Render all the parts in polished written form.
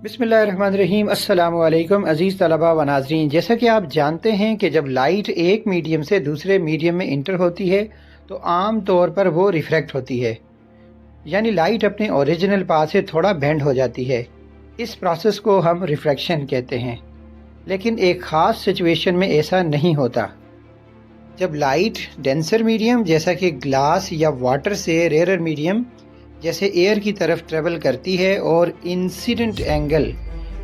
बिस्मिल्लाहिर्रहमानिर्रहीम। अस्सलाम वालेकुम अज़ीज़ तलबा व नाज़रीन। जैसा कि आप जानते हैं कि जब लाइट एक मीडियम से दूसरे मीडियम में इंटर होती है तो आम तौर पर वो रिफ्रैक्ट होती है, यानी लाइट अपने ओरिजिनल पाथ से थोड़ा बेंड हो जाती है। इस प्रोसेस को हम रिफ्रैक्शन कहते हैं। लेकिन एक ख़ास सिचुएशन में ऐसा नहीं होता। जब लाइट डेंसर मीडियम जैसा कि ग्लास या वाटर से रेयर मीडियम जैसे एयर की तरफ ट्रेवल करती है और इंसिडेंट एंगल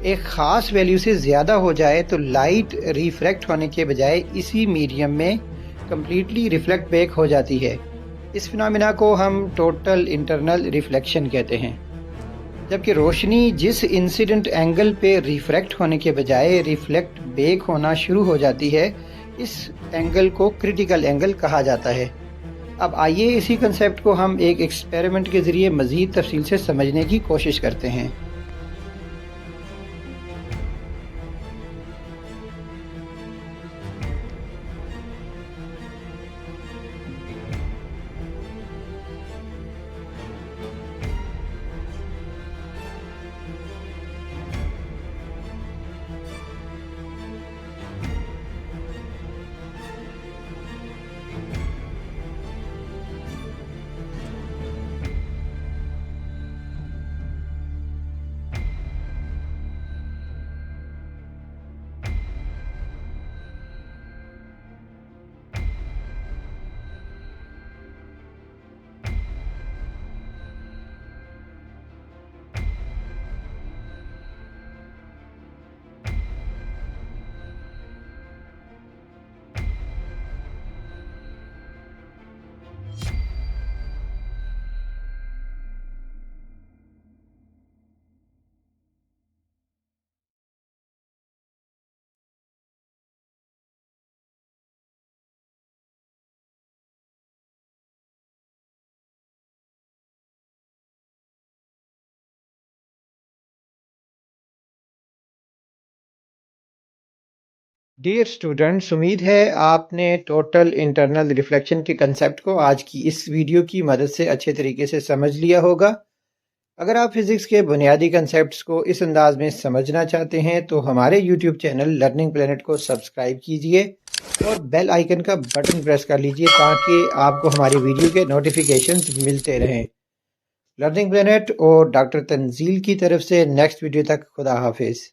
एक ख़ास वैल्यू से ज़्यादा हो जाए तो लाइट रिफ्रैक्ट होने के बजाय इसी मीडियम में कम्प्लीटली रिफ्लेक्ट बैक हो जाती है। इस फिनोमेना को हम टोटल इंटरनल रिफ्लेक्शन कहते हैं। जबकि रोशनी जिस इंसिडेंट एंगल पे रिफ्रैक्ट होने के बजाय रिफ्लेक्ट बैक होना शुरू हो जाती है, इस एंगल को क्रिटिकल एंगल कहा जाता है। अब आइए इसी कंसेप्ट को हम एक एक्सपेरिमेंट के ज़रिए मज़ीद तफसील से समझने की कोशिश करते हैं। डियर स्टूडेंट्स, उम्मीद है आपने टोटल इंटरनल रिफ्लेक्शन के कंसेप्ट को आज की इस वीडियो की मदद से अच्छे तरीके से समझ लिया होगा। अगर आप फिज़िक्स के बुनियादी कंसेप्ट्स को इस अंदाज में समझना चाहते हैं तो हमारे यूट्यूब चैनल लर्निंग प्लेनेट को सब्सक्राइब कीजिए और बेल आइकन का बटन प्रेस कर लीजिए ताकि आपको हमारी वीडियो के नोटिफिकेशंस मिलते रहें। लर्निंग प्लेनेट और डॉक्टर तंजील की तरफ से नेक्स्ट वीडियो तक खुदा हाफिज़।